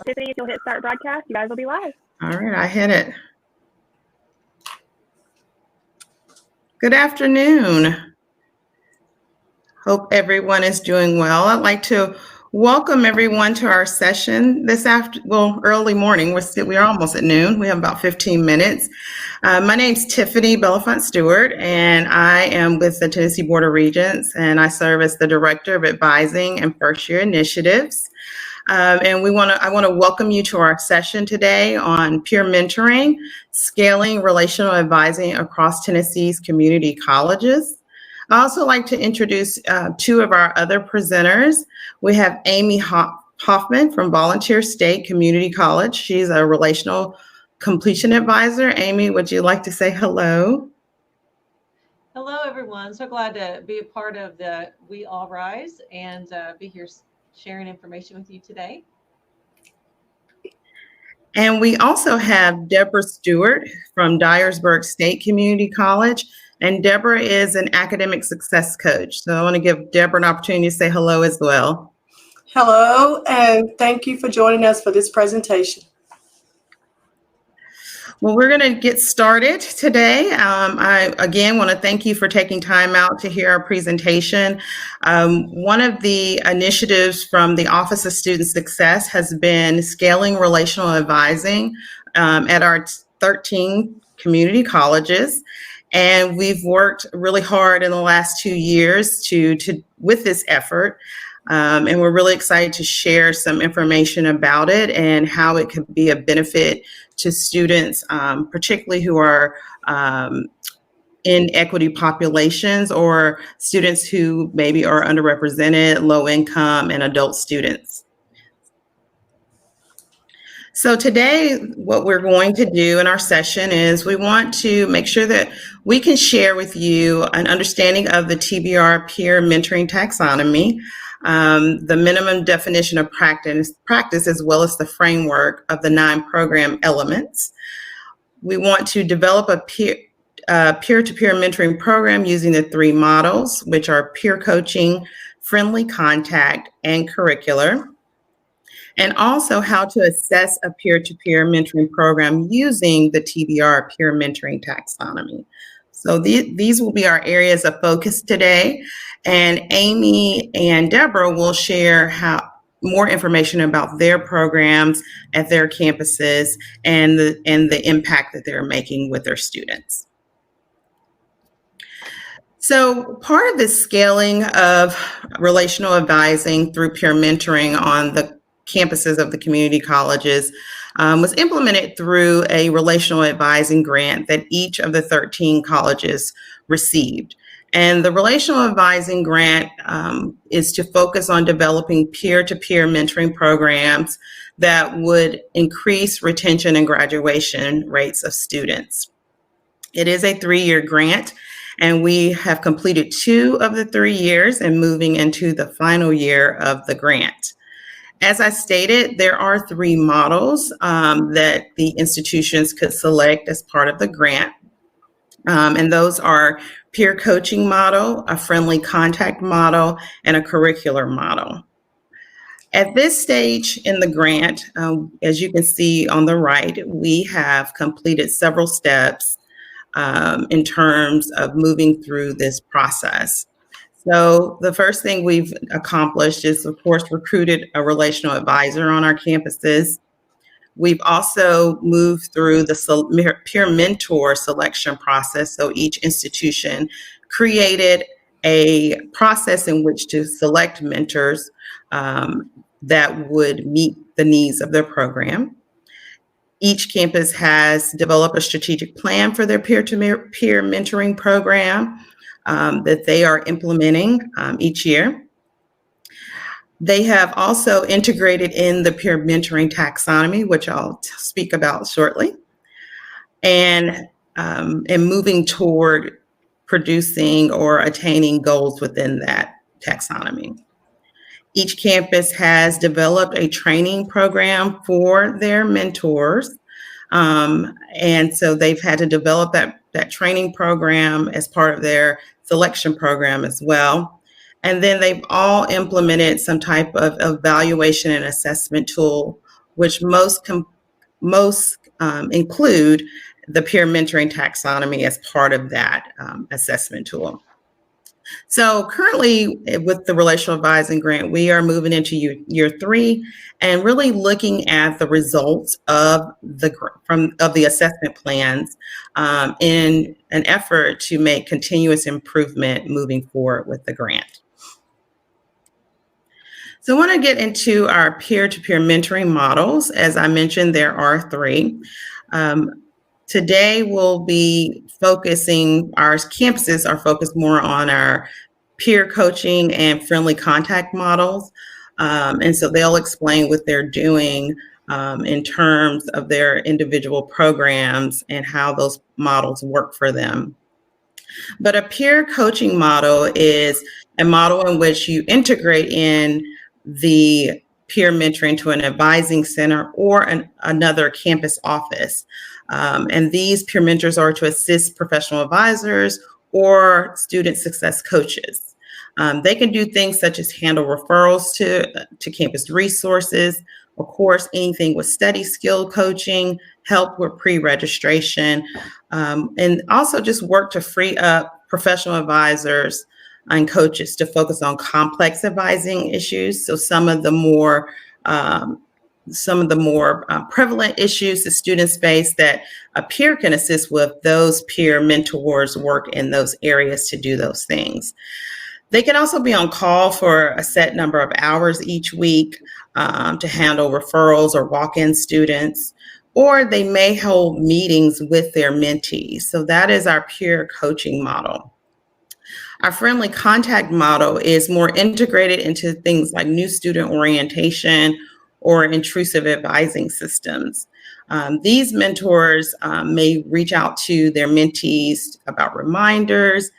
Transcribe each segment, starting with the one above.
Tiffany, if you'll hit start broadcast, you guys will be live. All right, I hit it. Good afternoon. Hope everyone is doing well. I'd like to welcome everyone to our session this early morning. We're almost at noon. We have about 15 minutes. My name's Tiffany Belafont-Stewart, and I am with the Tennessee Board of Regents, and I serve as the Director of Advising and First Year Initiatives. And I want to welcome you to our session today on peer mentoring, scaling relational advising across Tennessee's community colleges. I also like to introduce two of our other presenters. We have Amy Hoffman from Volunteer State Community College. She's a relational completion advisor. Amy, would you like to say hello? Hello, everyone. So glad to be a part of the We All Rise and be here sharing information with you today. And we also have Deborah Stewart from Dyersburg State Community College. And Deborah is an academic success coach. So I want to give Deborah an opportunity to say hello as well. Hello, and thank you for joining us for this presentation. Well, we're going to get started today. I, again, want to thank you for taking time out to hear our presentation. One of the initiatives from the Office of Student Success has been scaling relational advising at our 13 community colleges. And we've worked really hard in the last 2 years with this effort. And we're really excited to share some information about it and how it could be a benefit to students, particularly who are in equity populations or students who maybe are underrepresented, low income, and adult students. So today, what we're going to do in our session is we want to make sure that we can share with you an understanding of the TBR peer mentoring taxonomy, the minimum definition of practice, as well as the framework of the 9 program elements. We want to develop a peer-to-peer mentoring program using the 3 models, which are peer coaching, friendly contact, and curricular. And also how to assess a peer-to-peer mentoring program using the TBR peer mentoring taxonomy. So these will be our areas of focus today. And Amy and Deborah will share more information about their programs at their campuses and the impact that they're making with their students. So part of the scaling of relational advising through peer mentoring on the campuses of the community colleges was implemented through a relational advising grant that each of the 13 colleges received. And the relational advising grant is to focus on developing peer-to-peer mentoring programs that would increase retention and graduation rates of students. It is a 3-year grant, and we have completed 2 of the 3 years and moving into the final year of the grant. As I stated, there are 3 models that the institutions could select as part of the grant. And those are peer coaching model, a friendly contact model, and a curricular model. At this stage in the grant, as you can see on the right, we have completed several steps in terms of moving through this process. So the first thing we've accomplished is, of course, recruited a relational advisor on our campuses. We've also moved through the peer mentor selection process. So each institution created a process in which to select mentors that would meet the needs of their program. Each campus has developed a strategic plan for their peer-to-peer mentoring program that they are implementing each year. They have also integrated in the peer mentoring taxonomy, which I'll speak about shortly, and moving toward producing or attaining goals within that taxonomy. Each campus has developed a training program for their mentors. And so they've had to develop that training program as part of their selection program as well. And then they've all implemented some type of evaluation and assessment tool which most include the peer mentoring taxonomy as part of that assessment tool. So currently with the Relational Advising Grant, we are moving into year 3 and really looking at the results of the assessment plans in an effort to make continuous improvement moving forward with the grant. So I want to get into our peer-to-peer mentoring models. As I mentioned, there are 3. Today we'll be focusing, our campuses are focused more on our peer coaching and friendly contact models. And so they'll explain what they're doing in terms of their individual programs and how those models work for them. But a peer coaching model is a model in which you integrate in the peer mentoring to an advising center or another campus office. And these peer mentors are to assist professional advisors or student success coaches. They can do things such as handle referrals to campus resources, of course, anything with study skill coaching, help with pre-registration, and also just work to free up professional advisors and coaches to focus on complex advising issues. So some of the more prevalent issues the students face that a peer can assist with, those peer mentors work in those areas to do those things. They can also be on call for a set number of hours each week to handle referrals or walk-in students, or they may hold meetings with their mentees. So that is our peer coaching model. Our friendly contact model is more integrated into things like new student orientation or intrusive advising systems. These mentors may reach out to their mentees about reminders,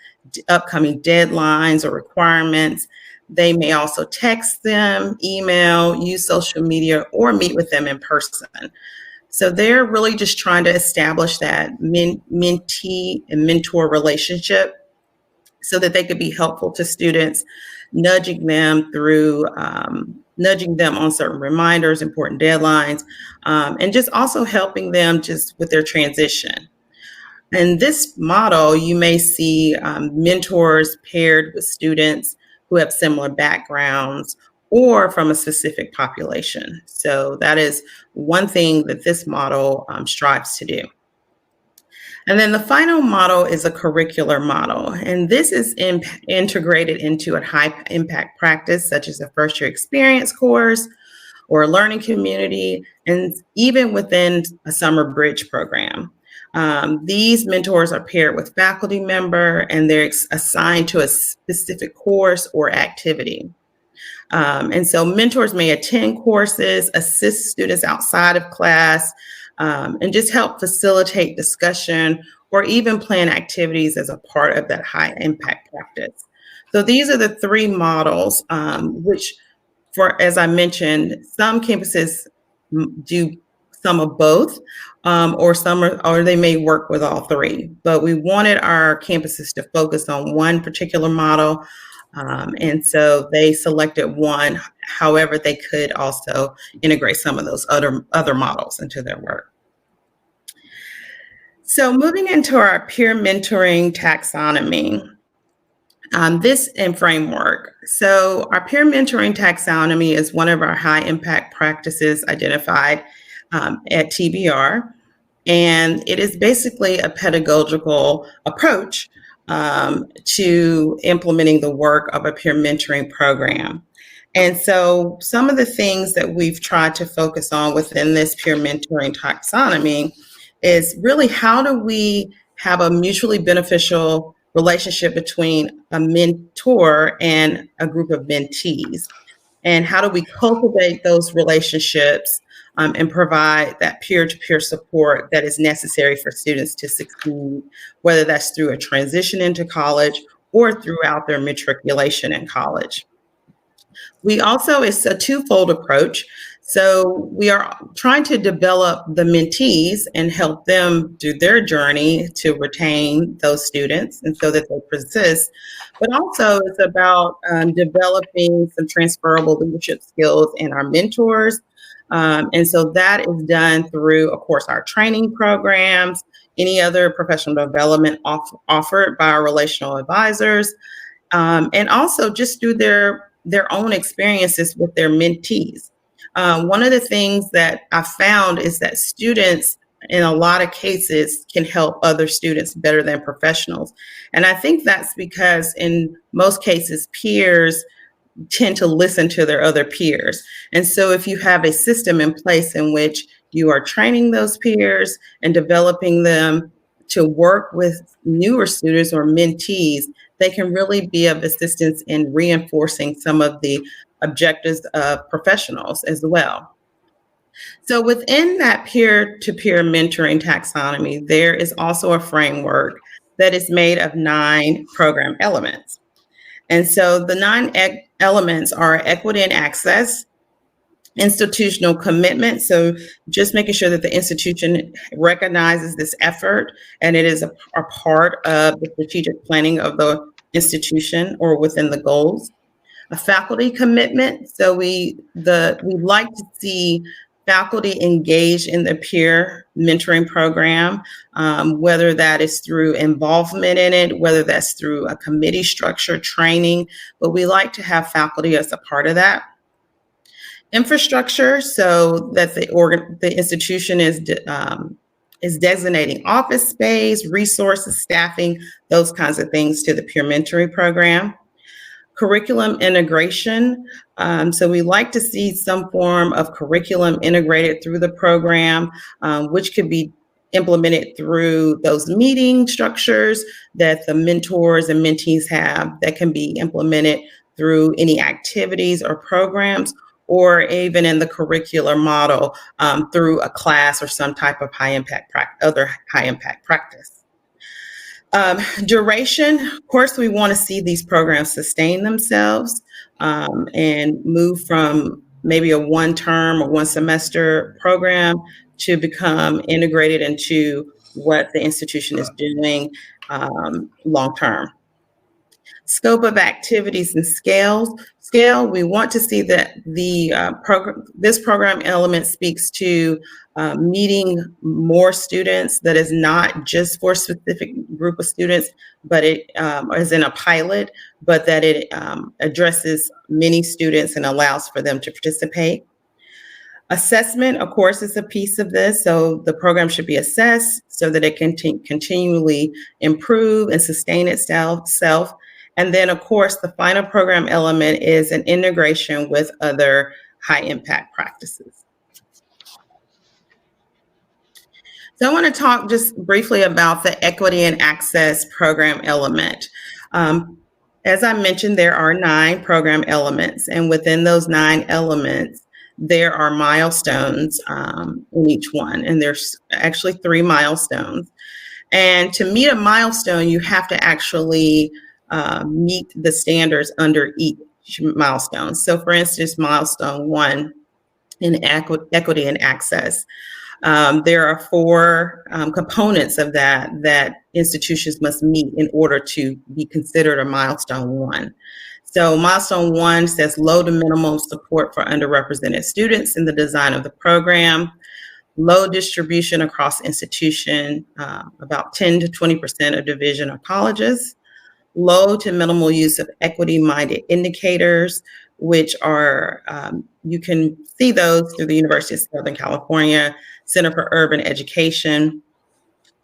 upcoming deadlines or requirements. They may also text them, email, use social media, or meet with them in person. So they're really just trying to establish that mentee and mentor relationship so that they could be helpful to students, nudging them on certain reminders, important deadlines, and just also helping them just with their transition. In this model, you may see mentors paired with students who have similar backgrounds or from a specific population. So that is one thing that this model strives to do. And then the final model is a curricular model. And this is integrated into a high impact practice, such as a first year experience course or a learning community, and even within a summer bridge program. These mentors are paired with faculty member and they're assigned to a specific course or activity. And so mentors may attend courses, assist students outside of class, and just help facilitate discussion or even plan activities as a part of that high impact practice. So these are the 3 models, which as I mentioned, some campuses do some of both, or they may work with all 3. But we wanted our campuses to focus on one particular model, and so they selected one. However, they could also integrate some of those other models into their work. So moving into our peer mentoring taxonomy, this and framework. So our peer mentoring taxonomy is one of our high impact practices identified at TBR. And it is basically a pedagogical approach to implementing the work of a peer mentoring program. And so some of the things that we've tried to focus on within this peer mentoring taxonomy is really how do we have a mutually beneficial relationship between a mentor and a group of mentees? And how do we cultivate those relationships and provide that peer-to-peer support that is necessary for students to succeed, whether that's through a transition into college or throughout their matriculation in college? It's a twofold approach. So we are trying to develop the mentees and help them through their journey to retain those students and so that they persist. But also it's about developing some transferable leadership skills in our mentors And so that is done through, of course, our training programs, any other professional development offered by our relational advisors, and also just through their own experiences with their mentees. One of the things that I found is that students, in a lot of cases, can help other students better than professionals. And I think that's because in most cases, peers tend to listen to their other peers. And so if you have a system in place in which you are training those peers and developing them to work with newer students or mentees, they can really be of assistance in reinforcing some of the objectives of professionals as well. So within that peer-to-peer mentoring taxonomy, there is also a framework that is made of 9 program elements. And so the 9 elements are equity and access, institutional commitment. So just making sure that the institution recognizes this effort and it is a part of the strategic planning of the institution or within the goals. A faculty commitment. So we like to see faculty engaged in the peer mentoring program, whether that is through involvement in it, whether that's through a committee structure, training, but we like to have faculty as a part of that. Infrastructure, so that the institution is designating office space, resources, staffing, those kinds of things to the peer mentoring program. Curriculum integration. So we like to see some form of curriculum integrated through the program, which could be implemented through those meeting structures that the mentors and mentees have, that can be implemented through any activities or programs, or even in the curricular model through a class or some type of other high impact practice. Duration, of course, we want to see these programs sustain themselves and move from maybe a one-term or one-semester program to become integrated into what the institution is doing long-term. Scope of activities and scale, we want to see that this program element speaks to meeting more students, that is not just for a specific group of students, but it is in a pilot, but that it addresses many students and allows for them to participate. Assessment, of course, is a piece of this. So the program should be assessed so that it can continually improve and sustain itself. And then, of course, the final program element is an integration with other high impact practices. So I want to talk just briefly about the equity and access program element. As I mentioned, there are 9 program elements, and within those 9 elements, there are milestones in each one, and there's actually 3 milestones. And to meet a milestone, you have to actually meet the standards under each milestone. So for instance, milestone 1 in equity and access. There are 4 components of that institutions must meet in order to be considered a milestone 1. So milestone 1 says low to minimal support for underrepresented students in the design of the program, low distribution across institution, about 10 to 20% of division or colleges, low to minimal use of equity-minded indicators, which are, you can see those through the University of Southern California Center for Urban Education.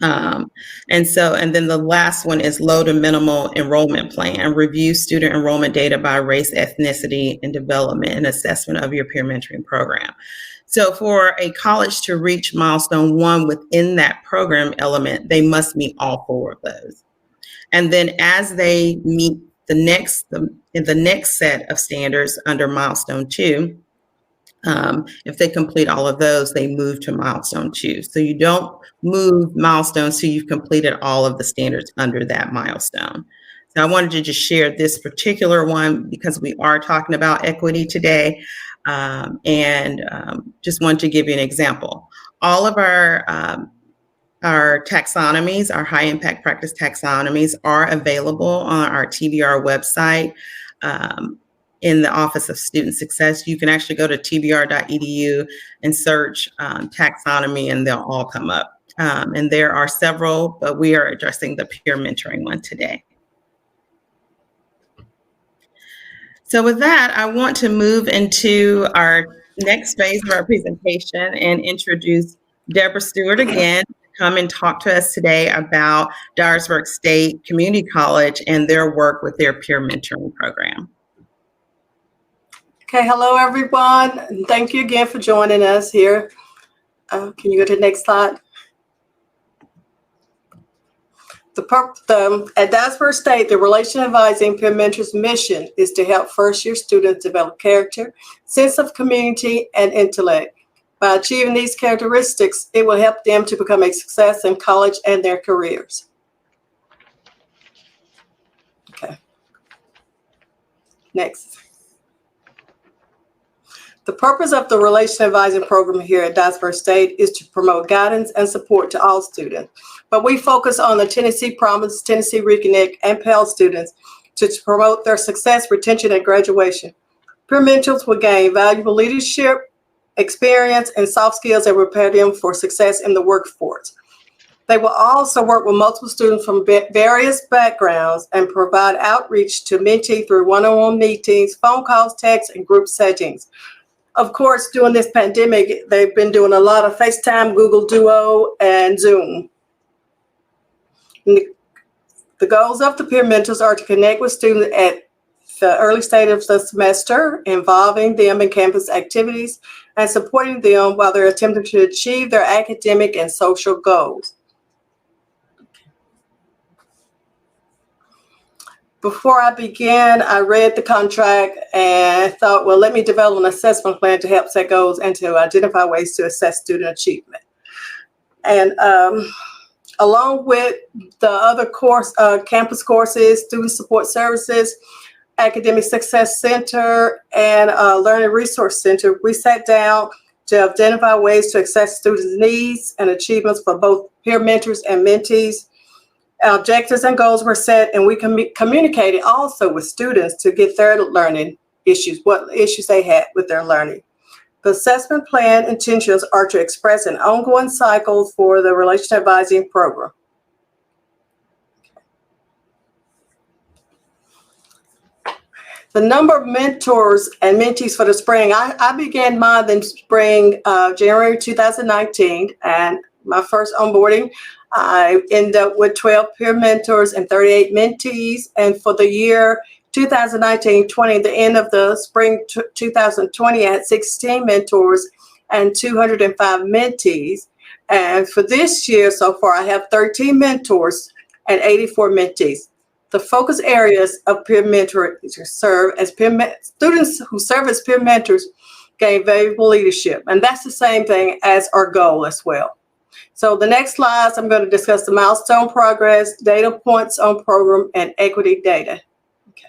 And then the last one is low to minimal enrollment plan, review student enrollment data by race, ethnicity, and development and assessment of your peer mentoring program. So for a college to reach milestone 1 within that program element, they must meet all 4 of those. And then as they meet the next set of standards under milestone 2, if they complete all of those, they move to milestone 2. So you don't move milestones till you've completed all of the standards under that milestone. So I wanted to just share this particular one because we are talking about equity today, and just wanted to give you an example. All of our taxonomies, our high impact practice taxonomies, are available on our TBR website. in the Office of Student Success. You can actually go to tbr.edu and search taxonomy, and they'll all come up. And there are several, but we are addressing the peer mentoring one today. So with that, I want to move into our next phase of our presentation and introduce Deborah Stewart again to come and talk to us today about Dyersburg State Community College and their work with their peer mentoring program. Okay, hello everyone. Thank you again for joining us here. Can you go to the next slide? At Dyersburg State, the Relational Advising Peer Mentors mission is to help first-year students develop character, sense of community, and intellect. By achieving these characteristics, it will help them to become a success in college and their careers. Okay. Next. The purpose of the Relational Advising program here at Dyersburg State is to promote guidance and support to all students. But we focus on the Tennessee Promise, Tennessee Reconnect, and Pell students to promote their success, retention, and graduation. Peer mentors will gain valuable leadership, experience, and soft skills that prepare them for success in the workforce. They will also work with multiple students from various backgrounds and provide outreach to mentee through one-on-one meetings, phone calls, texts, and group settings. Of course, during this pandemic, they've been doing a lot of FaceTime, Google Duo, and Zoom. The goals of the peer mentors are to connect with students at the early stage of the semester, involving them in campus activities, and supporting them while they're attempting to achieve their academic and social goals. Before I began, I read the contract and thought, well, let me develop an assessment plan to help set goals and to identify ways to assess student achievement. And along with the other campus courses, student support services, academic success center, and learning resource center, we sat down to identify ways to assess students' needs and achievements for both peer mentors and mentees. Objectives and goals were set, and we communicated also with students to get their learning issues, what issues they had with their learning. The assessment plan intentions are to express an ongoing cycle for the Relational Advising program. The number of mentors and mentees for the spring, I began mine in spring, January 2019, and my first onboarding, I ended up with 12 peer mentors and 38 mentees. And for the year 2019-20, the end of the spring 2020, I had 16 mentors and 205 mentees. And for this year so far, I have 13 mentors and 84 mentees. The focus areas of peer mentor serve as students who serve as peer mentors gain valuable leadership. And that's the same thing as our goal as well. So the next slides, I'm going to discuss the milestone progress, data points on program, and equity data. Okay.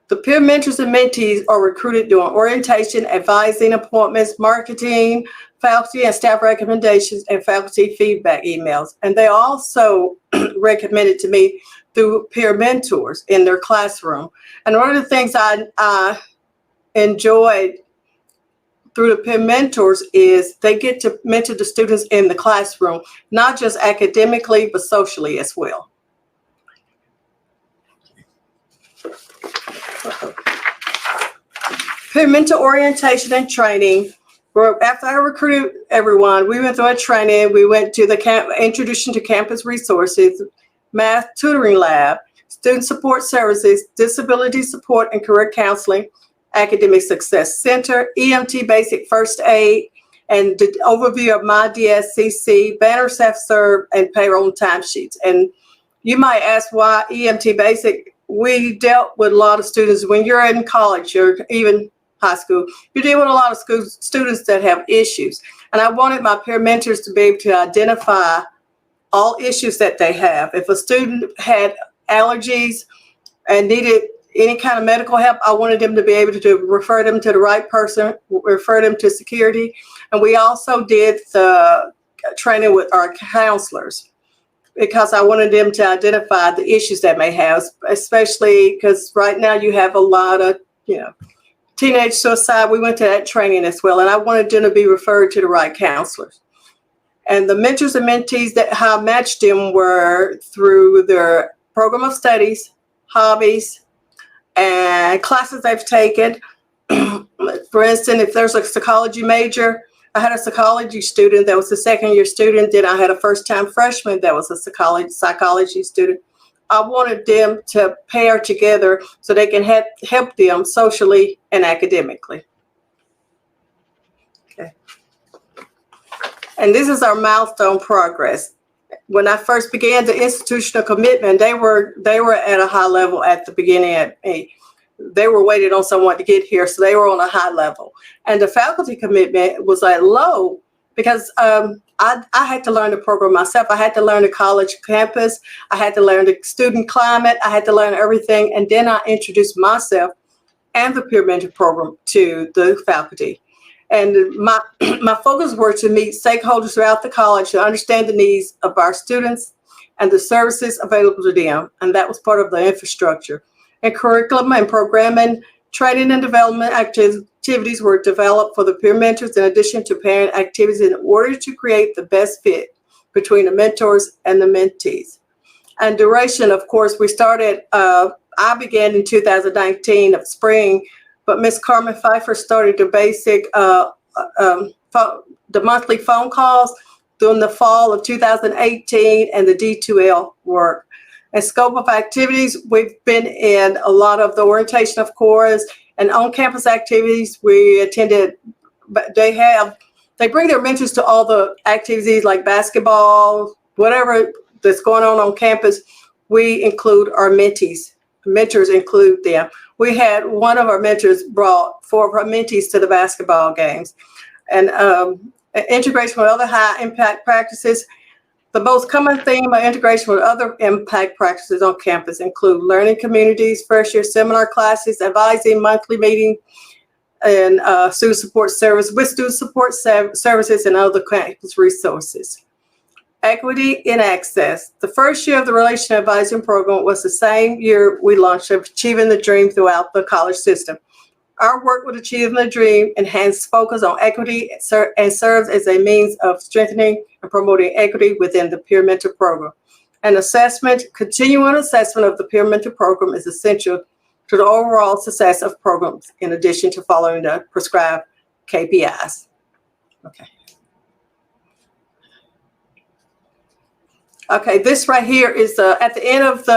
The peer mentors and mentees are recruited during orientation, advising appointments, marketing, faculty and staff recommendations, and faculty feedback emails. And they also recommended to me through peer mentors in their classroom. And one of the things I enjoyed through the peer mentors is they get to mentor the students in the classroom, not just academically, but socially as well. Peer mentor orientation and training. After I recruited everyone, we went through a training. We went to the introduction to campus resources, math tutoring lab, student support services, disability support and career counseling, academic success center, EMT basic first aid, and the overview of my DSCC, banner self-serve, and payroll and timesheets. And you might ask why EMT basic. We dealt with a lot of students when you're in college or even high school, you deal with a lot of students that have issues. And I wanted my peer mentors to be able to identify all issues that they have. If a student had allergies and needed any kind of medical help, I wanted them to be able to refer them to the right person, refer them to security. And we also did the training with our counselors. because I wanted them to identify the issues that may have, especially because right now you have a lot of, teenage suicide. We went to that training as well, and I wanted them to be referred to the right counselors. And the mentors and mentees that how I matched them were through their program of studies, hobbies, and classes they've taken. For instance, if there's a psychology major, I had a psychology student that was a second-year student. Then I had a first-time freshman that was a psychology student. I wanted them to pair together so they can help them socially and academically. Okay. And this is our milestone progress. When I first began the institutional commitment, they were at a high level at the beginning at me. They were waiting on someone to get here, so they were on a high level. And the faculty commitment was at low because I had to learn the program myself. I had to learn the college campus. I had to learn the student climate. I had to learn everything. And then I introduced myself and the peer mentor program to the faculty. And my focus were to meet stakeholders throughout the college to understand the needs of our students and the services available to them. And that was part of the infrastructure. And curriculum and programming, training and development activities were developed for the peer mentors in addition to parent activities in order to create the best fit between the mentors and the mentees. And duration, of course, we started, I began in 2019 of spring, but Ms. Carmen Pfeiffer started the basic, the monthly phone calls during the fall of 2018 and the D2L work. And scope of activities, we've been in a lot of the orientation, of course, and on-campus activities. We attended, but they bring their mentors to all the activities like basketball, whatever that's going on campus. We include our mentees. Mentors include them. We had one of our mentors brought 4 of our mentees to the basketball games. And integration with other high impact practices. The most common theme of integration with other impact practices on campus include learning communities, first-year seminar classes, advising, monthly meeting, and student support service with student support services and other campus resources. Equity in access. The first year of the Relational Advising Program was the same year we launched Achieving the Dream throughout the college system. Our work with Achieving the Dream enhanced focus on equity and serves as a means of strengthening and promoting equity within the peer mentor program. And assessment, continuing assessment of the peer mentor program is essential to the overall success of programs, in addition to following the prescribed KPIs. Okay. Okay, this right here is at the end of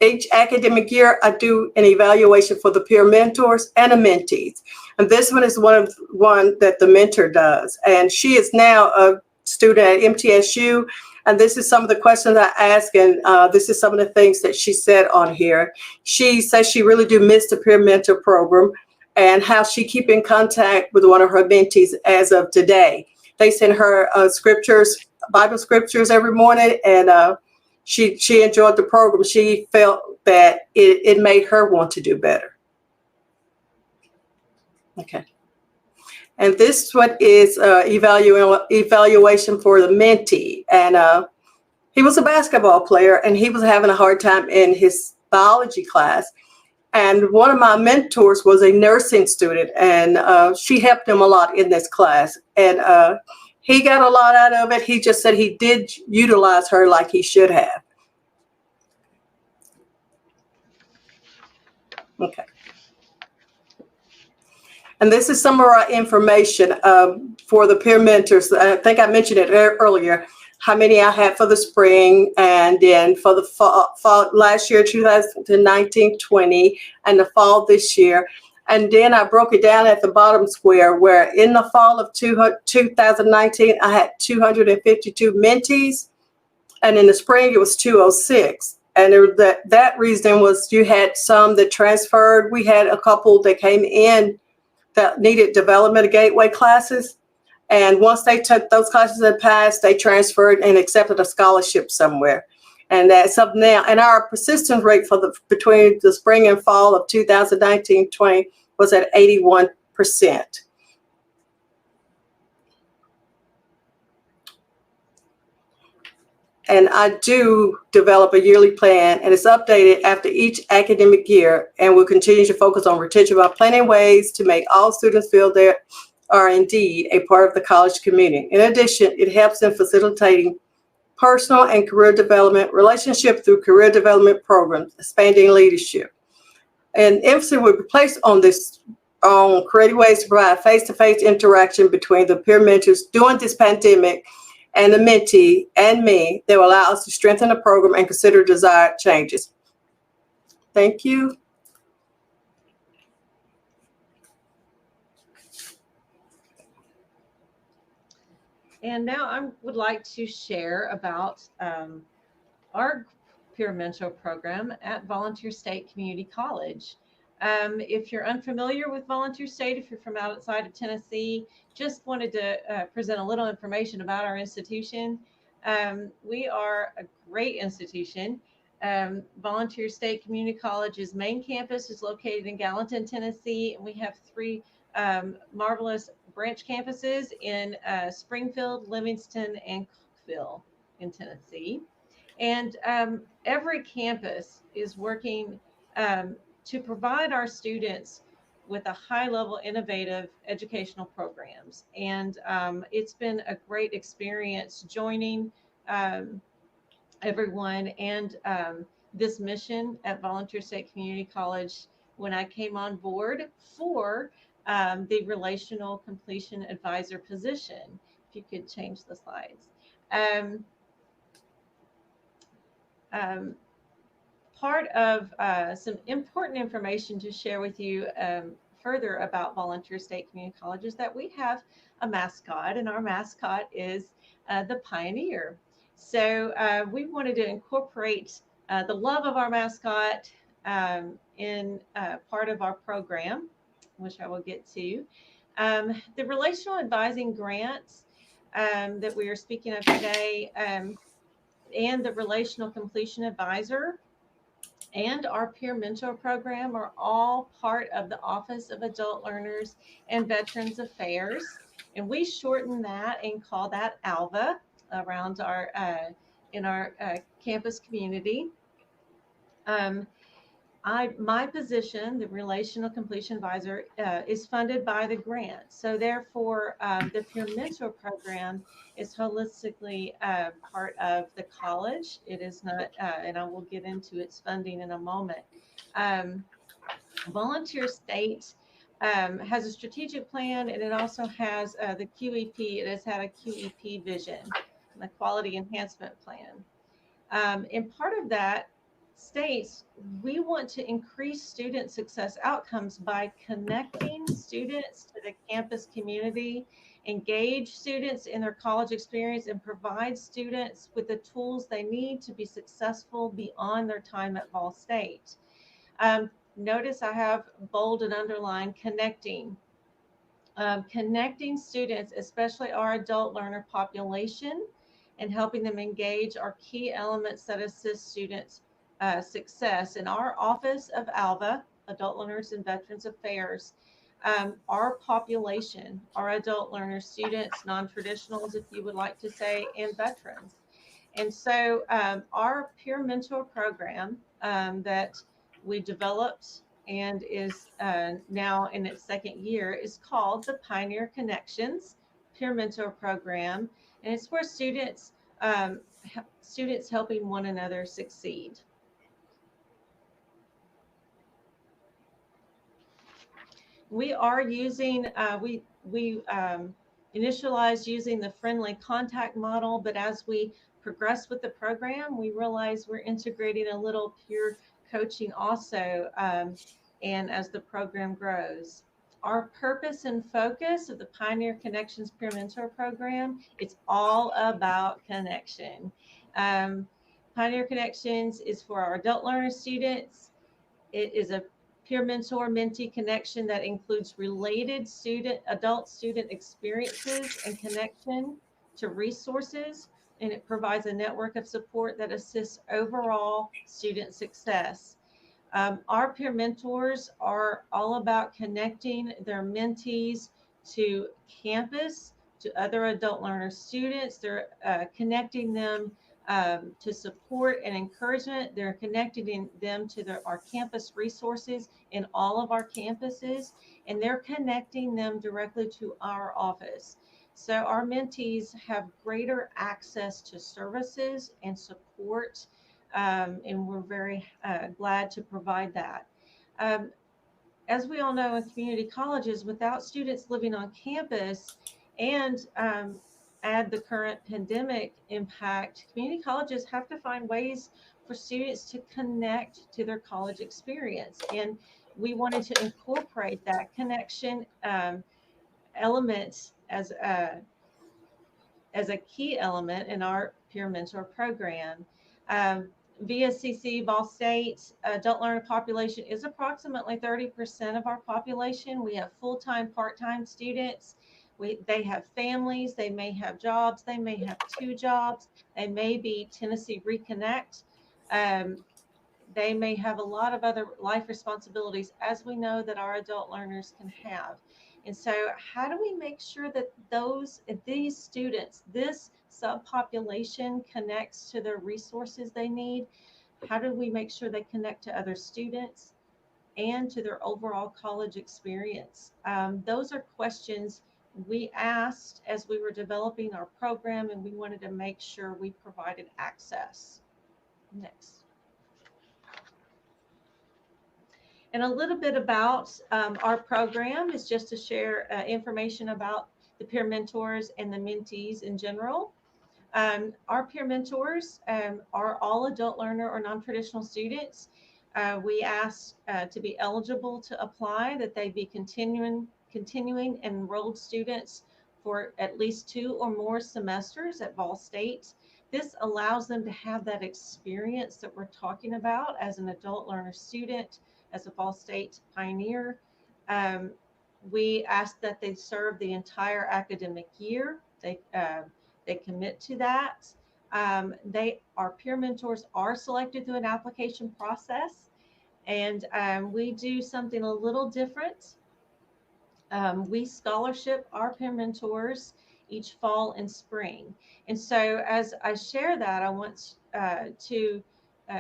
each academic year, I do an evaluation for the peer mentors and the mentees. And this one is one that the mentor does. And she is now a student at MTSU. And this is some of the questions I ask, and this is some of the things that she said on here. She says she really do miss the peer mentor program and how she keep in contact with one of her mentees as of today. They send her scriptures, Bible scriptures every morning, and she enjoyed the program. She felt that it made her want to do better. Okay. And this one is evaluation for the mentee. And he was a basketball player, and he was having a hard time in his biology class. And one of my mentors was a nursing student, and she helped him a lot in this class. And he got a lot out of it. He just said he did utilize her like he should have. Okay. And this is some of our information for the peer mentors. I think I mentioned it earlier, how many I had for the spring, and then for the fall last year, 2019-20, and the fall this year. And then I broke it down at the bottom square, where in the fall of 2019, I had 252 mentees, and in the spring it was 206. And that reason was you had some that transferred. We had a couple that came in that needed development gateway classes. And once they took those classes and passed, they transferred and accepted a scholarship somewhere. And that's up now. And our persistence rate for between the spring and fall of 2019-20 was at 81%. And I do develop a yearly plan, and it's updated after each academic year, and we'll continue to focus on retention by planning ways to make all students feel they are indeed a part of the college community. In addition, it helps in facilitating personal and career development, relationship through career development programs, expanding leadership. And emphasis will be placed on creating ways to provide face-to-face interaction between the peer mentors during this pandemic and the mentee and me that will allow us to strengthen the program and consider desired changes. Thank you. And now I would like to share about our peer mentor program at Volunteer State Community College. If you're unfamiliar with Volunteer State, if you're from outside of Tennessee, just wanted to present a little information about our institution. We are a great institution. Volunteer State Community College's main campus is located in Gallatin, Tennessee, and we have three marvelous branch campuses in Springfield, Livingston, and Cookeville in Tennessee. And every campus is working to provide our students with a high-level innovative educational programs. And it's been a great experience joining everyone and this mission at Volunteer State Community College when I came on board for the Relational Completion Advisor position. If you could change the slides. Part of some important information to share with you further about Volunteer State Community College is that we have a mascot, and our mascot is the Pioneer. So we wanted to incorporate the love of our mascot in part of our program, which I will get to. The Relational Advising Grants that we are speaking of today and the Relational Completion Advisor and our peer mentor program are all part of the Office of Adult Learners and Veterans Affairs. And we shorten that and call that ALVA around our in our campus community. My position, the Relational Completion Advisor, is funded by the grant. So therefore, the peer mentor program is holistically part of the college. It is not, and I will get into its funding in a moment. Volunteer State has a strategic plan, and it also has the QEP. It has had a QEP vision, the Quality Enhancement Plan. And part of that states we want to increase student success outcomes by connecting students to the campus community, engage students in their college experience, and provide students with the tools they need to be successful beyond their time at Vol State. Notice I have bold and underlined connecting. Connecting students, especially our adult learner population, and helping them engage are key elements that assist students' success. In our Office of ALVA, Adult Learners and Veterans Affairs, our population, our adult learners, students, non-traditionals, if you would like to say, and veterans. And so our peer mentor program that we developed and is now in its second year is called the Pioneer Connections Peer Mentor Program. And it's for students helping one another succeed. We are using, we initialized using the friendly contact model, but as we progress with the program, we realize we're integrating a little peer coaching also, and as the program grows. Our purpose and focus of the Pioneer Connections Peer Mentor Program, it's all about connection. Pioneer Connections is for our adult learner students. It is a peer mentor mentee connection that includes related adult student experiences and connection to resources, and it provides a network of support that assists overall student success. Our peer mentors are all about connecting their mentees to campus, to other adult learner students. They're connecting them to support and encouragement. They're connecting them to our campus resources in all of our campuses, and they're connecting them directly to our office. So our mentees have greater access to services and support, and we're very glad to provide that. As we all know, in community colleges, without students living on campus and add the current pandemic impact, community colleges have to find ways for students to connect to their college experience. And we wanted to incorporate that connection element as a key element in our peer mentor program. VSCC, Ball State, adult learner population is approximately 30% of our population. We have full-time, part-time students. They have families, they may have jobs, they may have 2 jobs, they may be Tennessee Reconnect. They may have a lot of other life responsibilities, as we know that our adult learners can have. And so how do we make sure that these students, this subpopulation, connects to their resources they need? How do we make sure they connect to other students and to their overall college experience? Those are questions we asked as we were developing our program, and we wanted to make sure we provided access. Next. And a little bit about our program is just to share information about the peer mentors and the mentees in general. Our peer mentors are all adult learner or non-traditional students. We ask to be eligible to apply, that they be continuing enrolled students for at least 2 or more semesters at Ball State. This allows them to have that experience that we're talking about as an adult learner student, as a Ball State pioneer. We ask that they serve the entire academic year. They commit to that. Our peer mentors are selected through an application process, and we do something a little different. We scholarship our peer mentors each fall and spring. And so as I share that, I want to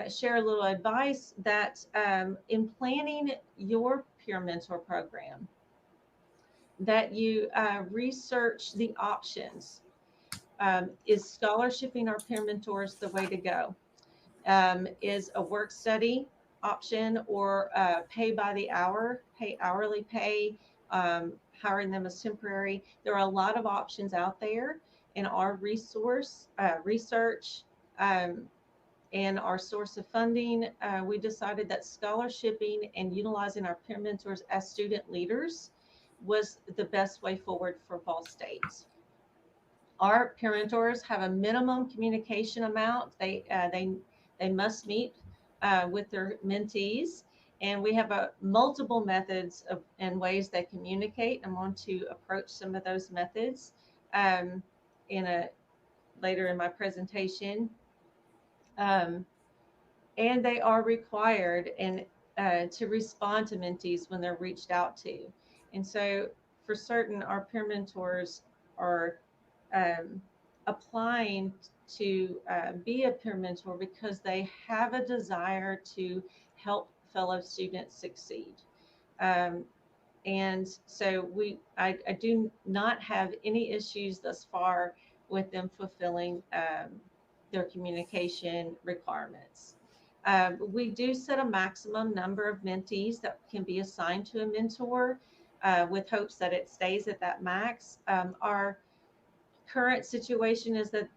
share a little advice that in planning your peer mentor program, that you research the options. Is scholarshiping our peer mentors the way to go? Is a work study option, or pay by the hour, hourly pay, hiring them as temporary? There are a lot of options out there. In our research and our source of funding, we decided that scholarshiping and utilizing our peer mentors as student leaders was the best way forward for Ball State. Our peer mentors have a minimum communication amount they must meet with their mentees, and we have multiple methods and ways they communicate. I'm going to approach some of those methods later in my presentation. And they are required to respond to mentees when they're reached out to. And so for certain, our peer mentors are applying to be a peer mentor because they have a desire to help fellow students succeed. And so I do not have any issues thus far with them fulfilling their communication requirements. We do set a maximum number of mentees that can be assigned to a mentor with hopes that it stays at that max. Our current situation is that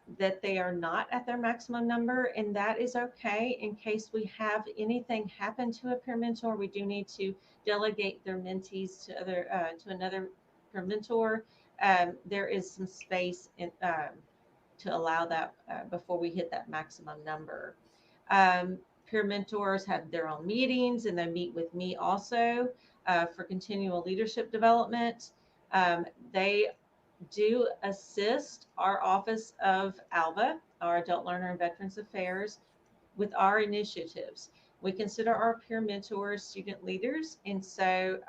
they are not at their maximum number, and that is okay. In case we have anything happen to a peer mentor, we do need to delegate their mentees to another peer mentor. There is some space to allow that before we hit that maximum number. Peer mentors have their own meetings, and they meet with me also for continual leadership development. They do assist our Office of ALVA, our Adult Learner and Veterans Affairs, with our initiatives. We consider our peer mentors student leaders, and so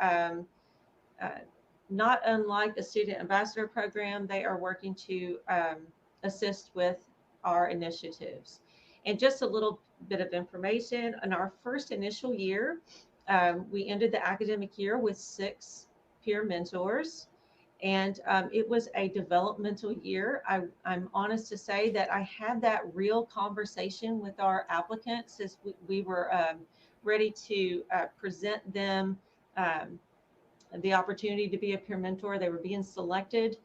not unlike a student ambassador program, they are working to assist with our initiatives. And just a little bit of information, in our first initial year, we ended the academic year with 6 peer mentors. And it was a developmental year. I'm honest to say that I had that real conversation with our applicants as we were ready to present them the opportunity to be a peer mentor. They were being selected.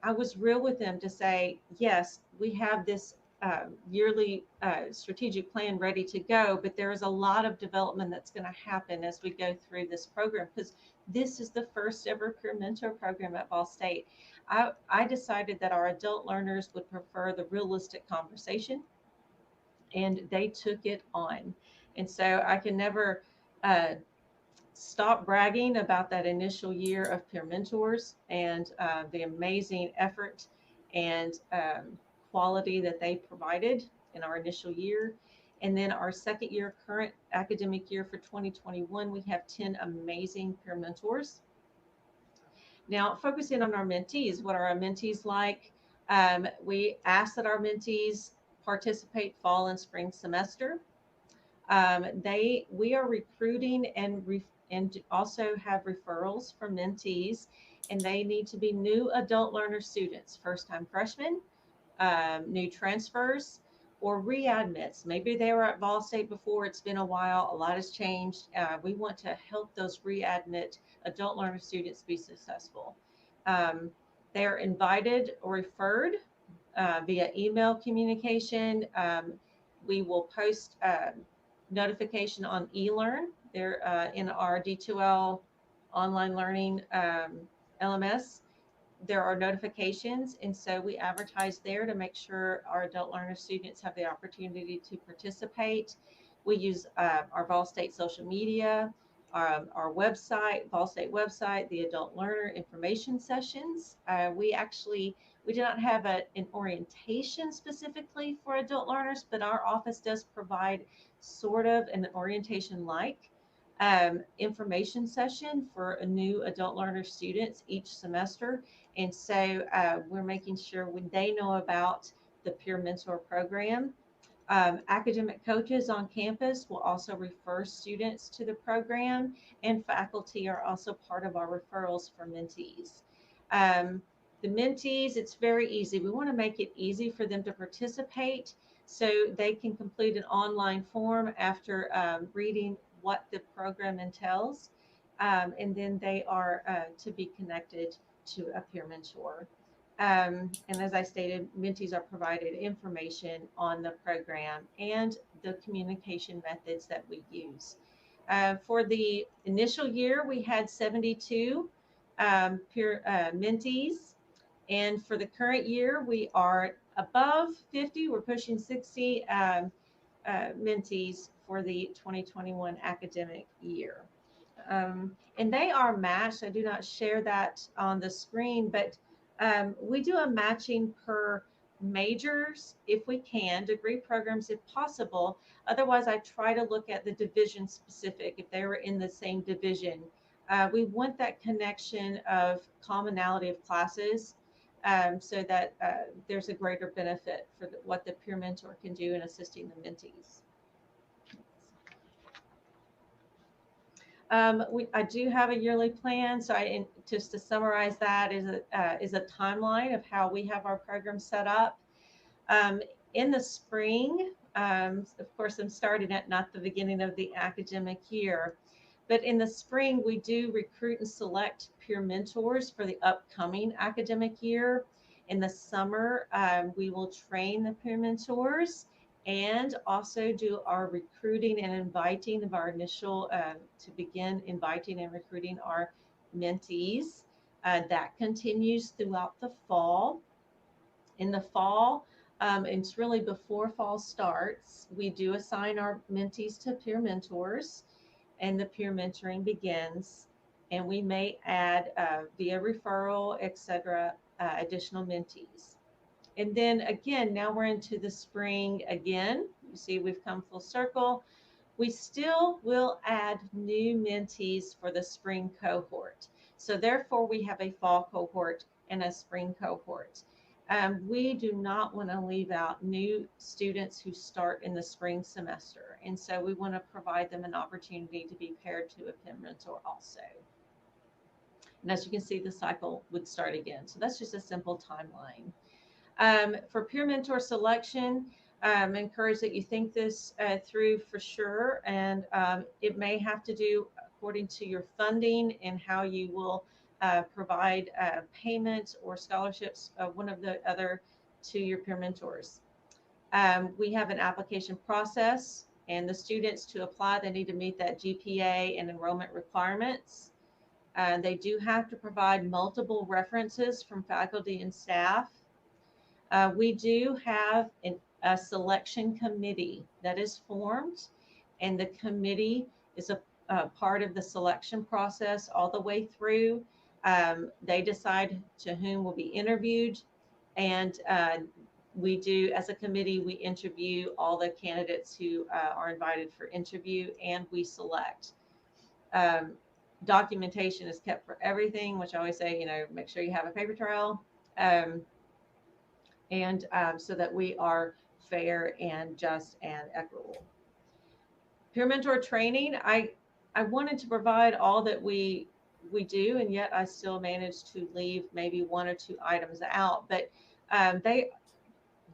I was real with them to say, yes, we have this yearly strategic plan ready to go, but there is a lot of development that's going to happen as we go through this program, because this is the first ever peer mentor program at Ball State. I decided that our adult learners would prefer the realistic conversation, and they took it on. And so I can never stop bragging about that initial year of peer mentors and the amazing effort and quality that they provided in our initial year. And then our second year, current academic year for 2021, we have 10 amazing peer mentors. Now, focusing on our mentees, what are our mentees like? We ask that our mentees participate fall and spring semester. We are recruiting and also have referrals from mentees, and they need to be new adult learner students, first-time freshmen, new transfers, or readmits. Maybe they were at Ball State before, it's been a while, a lot has changed. We want to help those readmit adult learner students be successful. They are invited or referred via email communication. We will post notification on eLearn. They're in our D2L online learning LMS. There are notifications, and so we advertise there to make sure our adult learner students have the opportunity to participate. We use our Ball State social media, our website, Ball State website, the adult learner information sessions. We do not have an orientation specifically for adult learners, but our office does provide sort of an orientation like information session for a new adult learner students each semester. And so we're making sure when they know about the peer mentor program. Academic coaches on campus will also refer students to the program, and faculty are also part of our referrals for mentees. The mentees, it's very easy. We want to make it easy for them to participate, so they can complete an online form after reading what the program entails, and then they are to be connected to a peer mentor. And as I stated, mentees are provided information on the program and the communication methods that we use. For the initial year, we had 72 peer mentees. And for the current year, we are above 50. We're pushing 60 mentees for the 2021 academic year. And they are matched. I do not share that on the screen, but we do a matching per majors if we can, degree programs if possible. Otherwise, I try to look at the division specific if they were in the same division. We want that connection of commonality of classes so that there's a greater benefit for what the peer mentor can do in assisting the mentees. I do have a yearly plan, so just to summarize that is a timeline of how we have our program set up. In the spring, of course, I'm starting at not the beginning of the academic year, but in the spring we do recruit and select peer mentors for the upcoming academic year. In the summer, we will train the peer mentors and also do our recruiting and inviting of our initial to begin inviting and recruiting our mentees. That continues throughout the fall. In the fall, it's really before fall starts, we do assign our mentees to peer mentors, and the peer mentoring begins, and we may add via referral, etc., additional mentees. And then again, now we're into the spring again. You see, we've come full circle. We still will add new mentees for the spring cohort. So therefore, we have a fall cohort and a spring cohort. We do not want to leave out new students who start in the spring semester. And so we want to provide them an opportunity to be paired to a peer mentor also. And as you can see, the cycle would start again. So that's just a simple timeline. For peer mentor selection, encourage that you think this through for sure. And it may have to do according to your funding and how you will provide payment or scholarships, one of the other, to your peer mentors. We have an application process, and the students to apply, they need to meet that GPA and enrollment requirements. They do have to provide multiple references from faculty and staff. We do have a selection committee that is formed, and the committee is a part of the selection process all the way through. They decide to whom will be interviewed, and we do, as a committee, we interview all the candidates who are invited for interview, and we select. Documentation is kept for everything, which I always say, make sure you have a paper trail. And so that we are fair and just and equitable. Peer mentor training, I wanted to provide all that we do, and yet I still managed to leave maybe one or two items out. But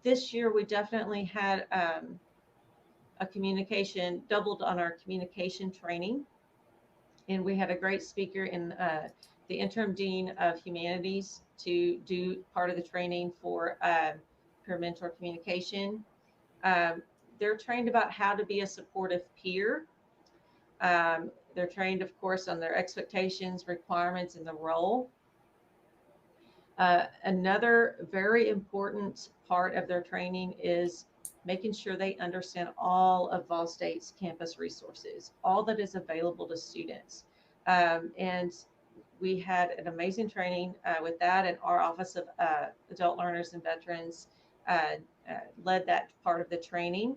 this year we definitely had a communication, doubled on our communication training, and we had a great speaker in the interim dean of humanities to do part of the training for peer mentor communication. They're trained about how to be a supportive peer. They're trained, of course, on their expectations, requirements, and the role. Another very important part of their training is making sure they understand all of Vol State's campus resources, all that is available to students. And we had an amazing training with that, and our Office of Adult Learners and Veterans led that part of the training.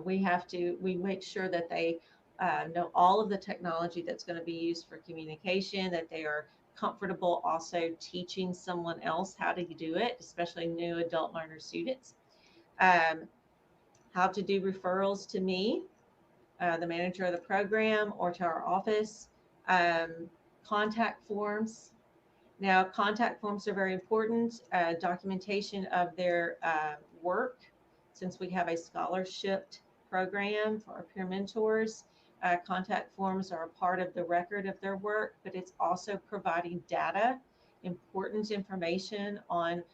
We make sure that they know all of the technology that's going to be used for communication, that they are comfortable also teaching someone else how to do it, especially new adult learner students. How to do referrals to me, the manager of the program, or to our office. Contact forms. Now, contact forms are very important. Documentation of their work, since we have a scholarship program for our peer mentors. Contact forms are a part of the record of their work, but it's also providing data, important information on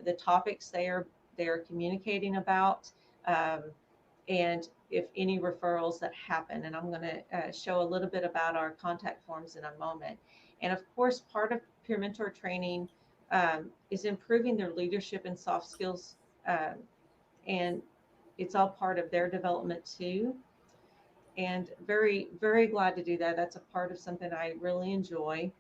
the topics they are communicating about, and if any referrals that happen. And I'm going to show a little bit about our contact forms in a moment. And of course, part of peer mentor training is improving their leadership and soft skills, and it's all part of their development too. And very, very glad to do that. That's a part of something I really enjoy.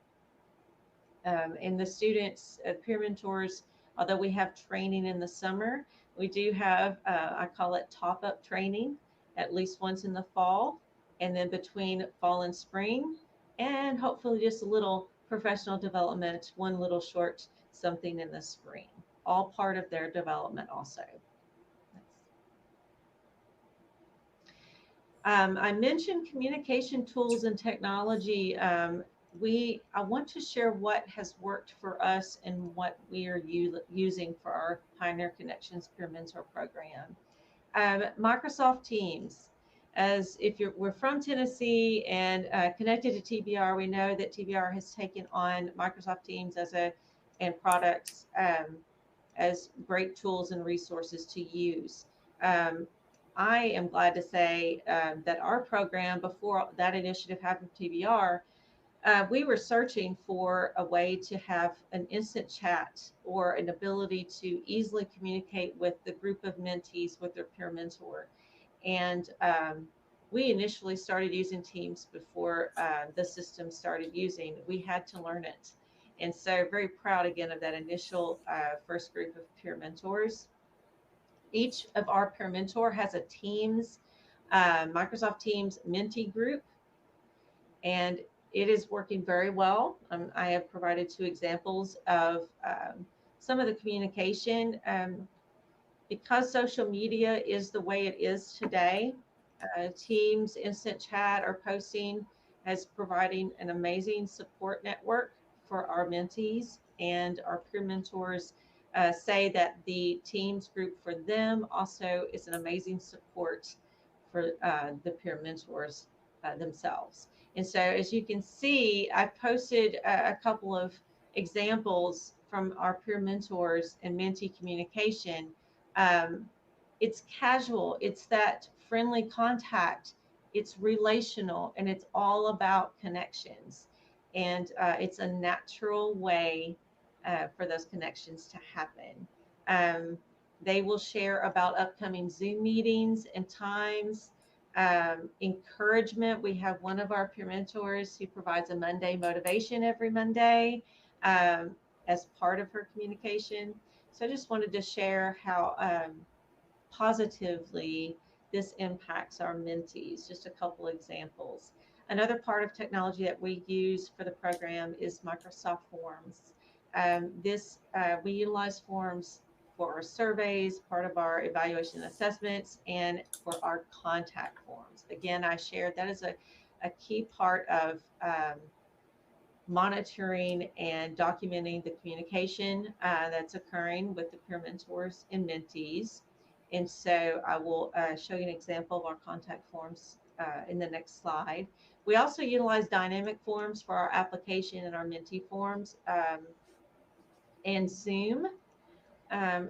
And the students, peer mentors, although we have training in the summer, we do have, I call it top-up training, at least once in the fall, and then between fall and spring, and hopefully just a little professional development, one little short something in the spring, all part of their development also. I mentioned communication tools and technology. I want to share what has worked for us and what we are using for our Pioneer Connections Peer Mentor Program. Microsoft Teams. As if we're from Tennessee and connected to TBR, we know that TBR has taken on Microsoft Teams and products as great tools and resources to use. I am glad to say that our program, before that initiative happened with TBR, we were searching for a way to have an instant chat or an ability to easily communicate with the group of mentees with their peer mentor. And we initially started using Teams before the system started using. We had to learn it. And so very proud again of that initial first group of peer mentors. Each of our peer mentor has a Teams, Microsoft Teams mentee group, and it is working very well. I have provided 2 examples of some of the communication. Because social media is the way it is today, Teams, Instant Chat, or posting as providing an amazing support network for our mentees, and our peer mentors say that the Teams group for them also is an amazing support for the peer mentors themselves. And so, as you can see, I posted a couple of examples from our peer mentors and mentee communication. It's casual, it's that friendly contact, it's relational, and it's all about connections. And it's a natural way for those connections to happen. They will share about upcoming Zoom meetings and times. Encouragement. We have one of our peer mentors who provides a Monday motivation every Monday as part of her communication. So I just wanted to share how positively this impacts our mentees. Just a couple examples. Another part of technology that we use for the program is Microsoft Forms. We utilize Forms for our surveys, part of our evaluation and assessments, and for our contact forms. Again, I shared that is a key part of monitoring and documenting the communication that's occurring with the peer mentors and mentees. And so I will show you an example of our contact forms in the next slide. We also utilize dynamic forms for our application and our mentee forms and Zoom.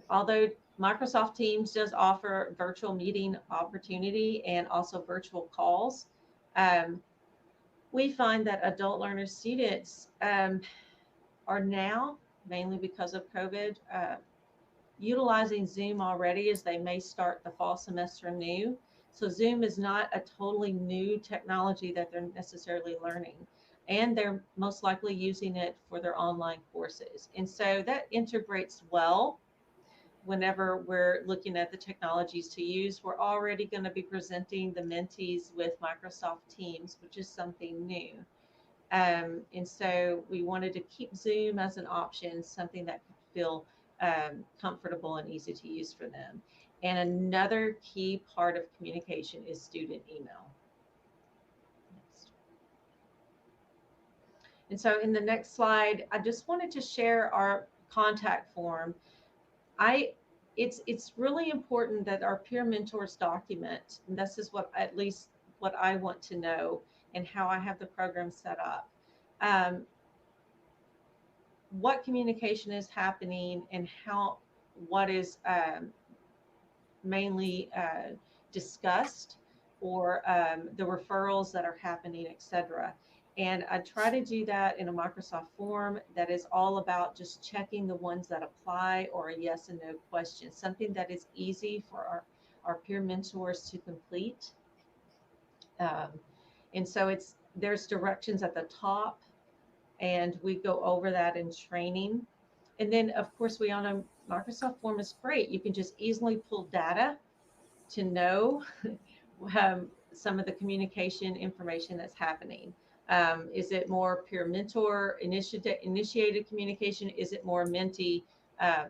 Although Microsoft Teams does offer virtual meeting opportunity and also virtual calls, we find that adult learner students are now, mainly because of COVID, utilizing Zoom already as they may start the fall semester new. So Zoom is not a totally new technology that they're necessarily learning, and they're most likely using it for their online courses. And so that integrates well whenever we're looking at the technologies to use. We're already going to be presenting the mentees with Microsoft Teams, which is something new. And so we wanted to keep Zoom as an option, something that could feel comfortable and easy to use for them. And another key part of communication is student email. Next. And so in the next slide, I just wanted to share our contact form. It's really important that our peer mentors document, and this is what at least what I want to know and how I have the program set up. What communication is happening and what is mainly discussed, or the referrals that are happening, etc. And I try to do that in a Microsoft form that is all about just checking the ones that apply, or a yes and no question, something that is easy for our peer mentors to complete. And so there's directions at the top, and we go over that in training. And then, of course, we all know Microsoft Form is great. You can just easily pull data to know some of the communication information that's happening. Is it more peer mentor initiated communication? Is it more mentee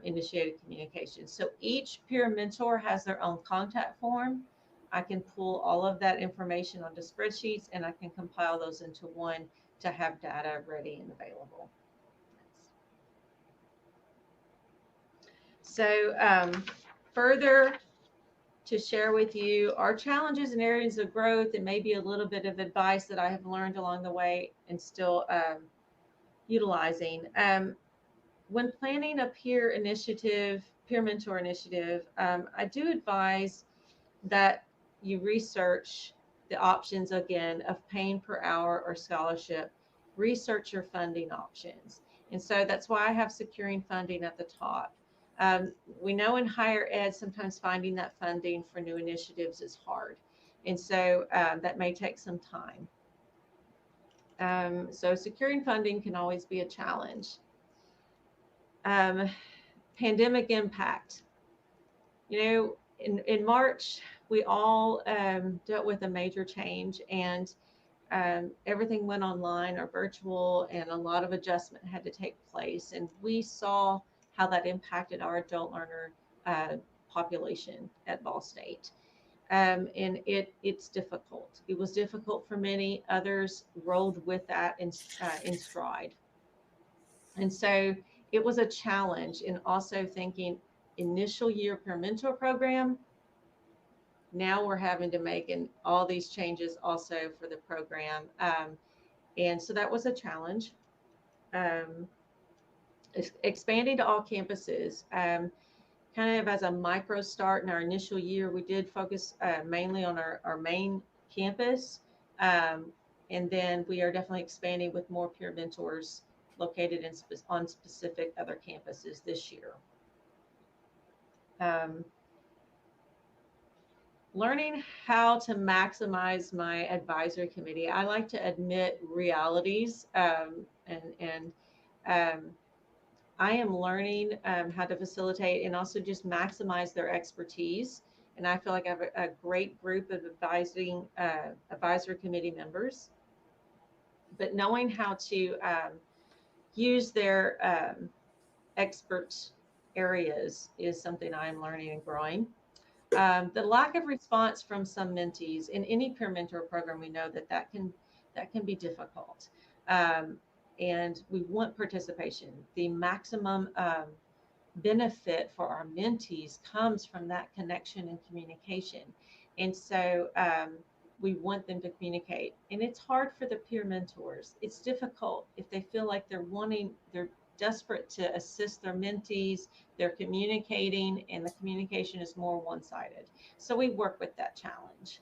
initiated communication? So each peer mentor has their own contact form. I can pull all of that information onto spreadsheets, and I can compile those into one to have data ready and available. So further to share with you our challenges and areas of growth, and maybe a little bit of advice that I have learned along the way and still utilizing. When planning a peer mentor initiative, I do advise that you research the options again of paying per hour or scholarship. Research your funding options. And so that's why I have securing funding at the top. We know in higher ed, sometimes finding that funding for new initiatives is hard. And so that may take some time. So securing funding can always be a challenge. Pandemic impact. In March, we all dealt with a major change, and everything went online or virtual, and a lot of adjustment had to take place. And we saw how that impacted our adult learner population at Ball State. And it's difficult. It was difficult for many. Others rolled with that in stride. And so it was a challenge in also thinking initial year peer mentor program. Now we're having to make all these changes also for the program. And so that was a challenge. Expanding to all campuses. Kind of as a micro start in our initial year, we did focus mainly on our main campus. And then we are definitely expanding with more peer mentors located on specific other campuses this year. Learning how to maximize my advisory committee. I like to admit realities and I am learning how to facilitate and also just maximize their expertise. And I feel like I have a great group of advisory committee members. But knowing how to use their expert areas is something I'm learning and growing. The lack of response from some mentees in any peer mentor program, we know that can be difficult. And we want participation. The maximum benefit for our mentees comes from that connection and communication. And so we want them to communicate. And it's hard for the peer mentors. It's difficult if they feel like they're desperate to assist their mentees, they're communicating, and the communication is more one-sided. So we work with that challenge.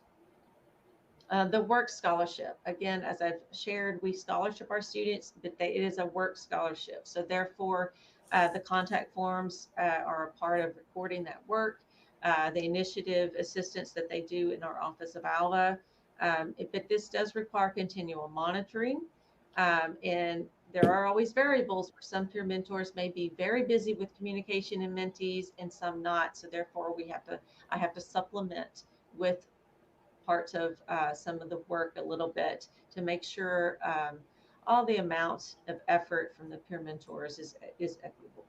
The work scholarship, again, as I've shared, we scholarship our students, but it is a work scholarship. So therefore, the contact forms are a part of recording that work, the initiative assistance that they do in our Office of ALVA. But this does require continual monitoring. And there are always variables where some peer mentors may be very busy with communication and mentees and some not. So therefore, I have to supplement with parts of some of the work a little bit to make sure all the amount of effort from the peer mentors is equitable.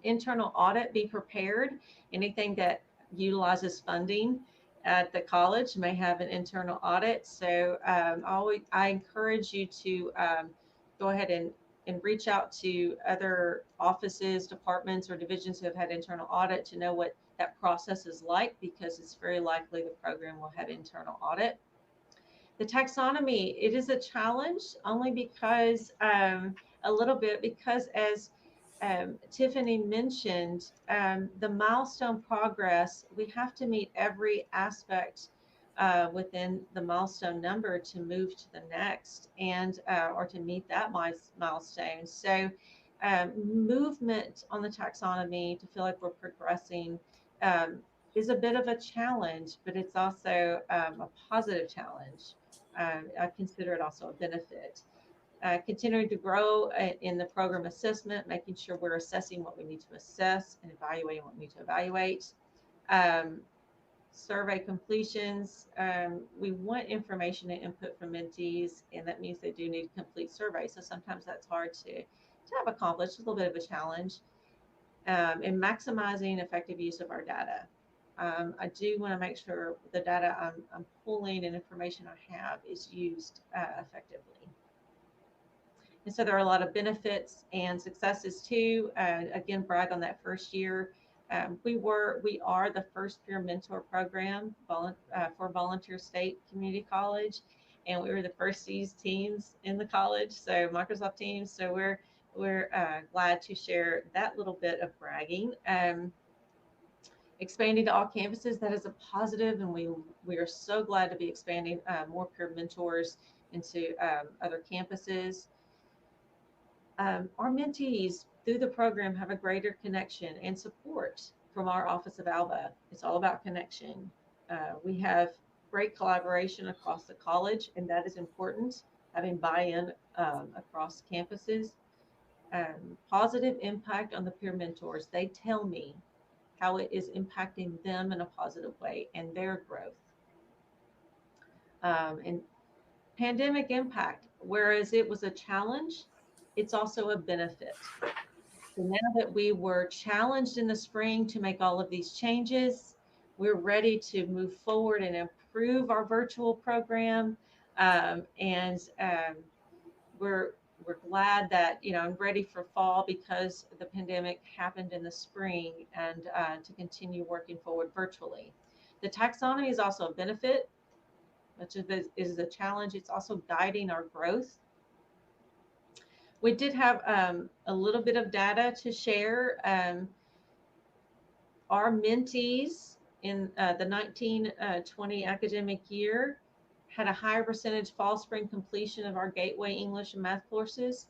Internal audit, be prepared. Anything that utilizes funding at the college may have an internal audit. So I encourage you to go ahead and reach out to other offices, departments, or divisions who have had internal audit to know what that process is like, because it's very likely the program will have internal audit. The taxonomy, it is a challenge only because a little bit, because as Tiffany mentioned, the milestone progress, we have to meet every aspect within the milestone number to move to the next and or to meet that milestone. So movement on the taxonomy to feel like we're progressing is a bit of a challenge, but it's also a positive challenge. I consider it also a benefit. Continuing to grow in the program assessment, making sure we're assessing what we need to assess and evaluating what we need to evaluate. Survey completions, we want information and input from mentees, and that means they do need to complete surveys. So sometimes that's hard to have accomplished, a little bit of a challenge. And maximizing effective use of our data. I do want to make sure the data I'm pulling and information I have is used effectively. And so there are a lot of benefits and successes too. Again, brag on that first year. We are the first peer mentor program for Volunteer State Community College, and we were the first to use Teams in the college, so Microsoft Teams. So we're glad to share that little bit of bragging. Expanding to all campuses, that is a positive, and we are so glad to be expanding more peer mentors into other campuses. Our mentees through the program have a greater connection and support from our Office of ALVA. It's all about connection. We have great collaboration across the college, and that is important, having buy-in across campuses. Positive impact on the peer mentors. They tell me how it is impacting them in a positive way and their growth. And pandemic impact, whereas it was a challenge, it's also a benefit. So now that we were challenged in the spring to make all of these changes, we're ready to move forward and improve our virtual program. We're glad that, I'm ready for fall because the pandemic happened in the spring, and to continue working forward virtually. The taxonomy is also a benefit, which is a challenge. It's also guiding our growth. We did have a little bit of data to share. Our mentees in the 1920 academic year had a higher percentage fall spring completion of our gateway English and math courses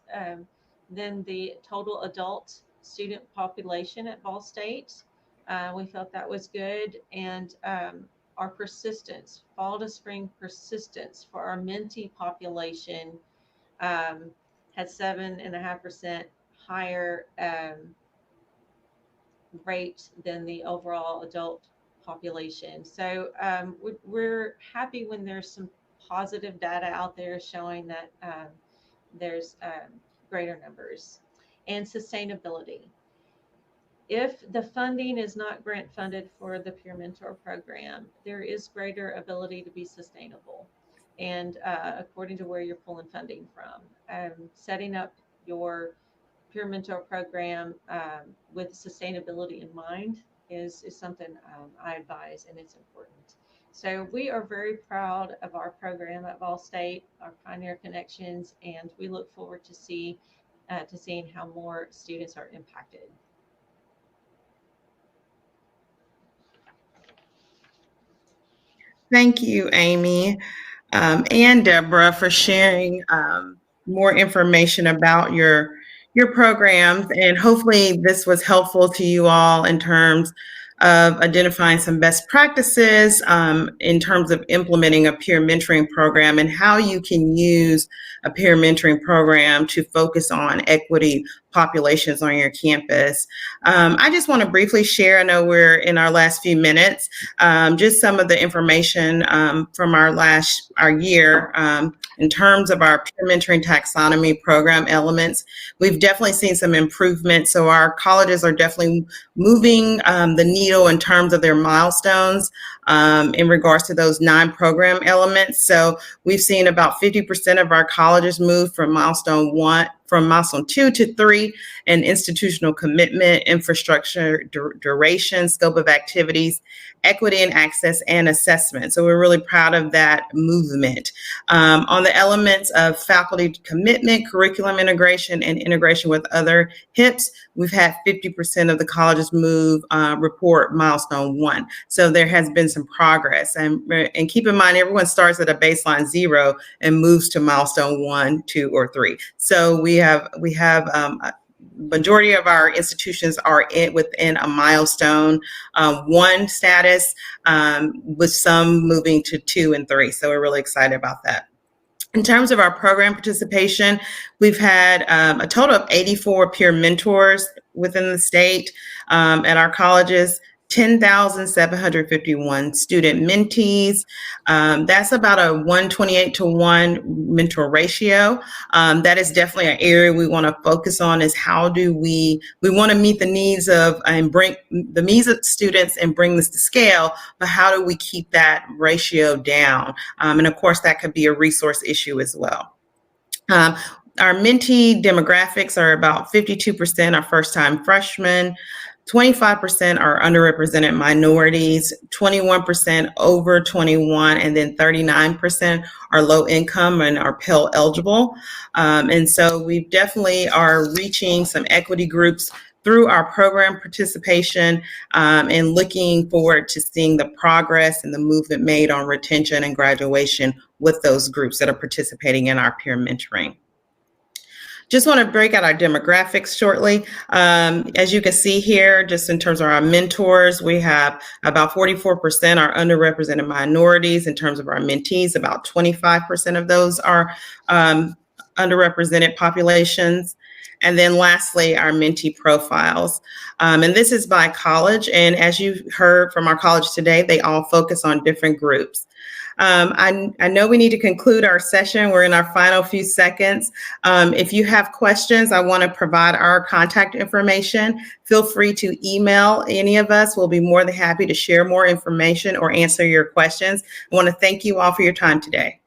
than the total adult student population at Ball State. We felt that was good. And our persistence, fall to spring persistence for our mentee population had 7.5% higher rate than the overall adult population. So we're happy when there's some positive data out there showing that there's greater numbers. And sustainability. If the funding is not grant funded for the Peer Mentor program, there is greater ability to be sustainable. And according to where you're pulling funding from, setting up your Peer Mentor program with sustainability in mind is something I advise, and it's important. So we are very proud of our program at Ball State, our Pioneer Connections, and we look forward to seeing how more students are impacted. Thank you, Amy, and Deborah, for sharing more information about your programs. And hopefully this was helpful to you all in terms of identifying some best practices in terms of implementing a peer mentoring program and how you can use a peer mentoring program to focus on equity populations on your campus. I just want to briefly share, I know we're in our last few minutes, just some of the information from our year in terms of our peer mentoring taxonomy program elements. We've definitely seen some improvement. So our colleges are definitely moving the needle in terms of their milestones in regards to those 9 program elements. So we've seen about 50% of our colleges move from milestone 2 to 3, and institutional commitment, infrastructure, duration, scope of activities, equity and access, and assessment. So we're really proud of that movement. On the elements of faculty commitment, curriculum integration, and integration with other HIPs, we've had 50% of the colleges report milestone 1. So there has been some progress. And keep in mind, everyone starts at a baseline 0 and moves to milestone 1, 2, or 3. So we have majority of our institutions are within a milestone 1 status, with some moving to 2 and 3. So we're really excited about that. In terms of our program participation, we've had a total of 84 peer mentors within the state at our colleges. 10,751 student mentees. That's about a 128-to-1 mentor ratio. That is definitely an area we want to focus on, is how do we want to meet the needs of and bring the needs of students and bring this to scale, but how do we keep that ratio down? And of course, that could be a resource issue as well. Our mentee demographics are about 52% are first-time freshmen, 25% are underrepresented minorities, 21% over 21, and then 39% are low income and are Pell eligible. And so we definitely are reaching some equity groups through our program participation, and looking forward to seeing the progress and the movement made on retention and graduation with those groups that are participating in our peer mentoring. Just want to break out our demographics shortly. As you can see here, just in terms of our mentors, we have about 44% are underrepresented minorities. In terms of our mentees, about 25% of those are underrepresented populations. And then lastly, our mentee profiles. And this is by college. And as you heard from our college today, they all focus on different groups. I know we need to conclude our session. We're in our final few seconds. If you have questions, I want to provide our contact information. Feel free to email any of us. We'll be more than happy to share more information or answer your questions. I want to thank you all for your time today.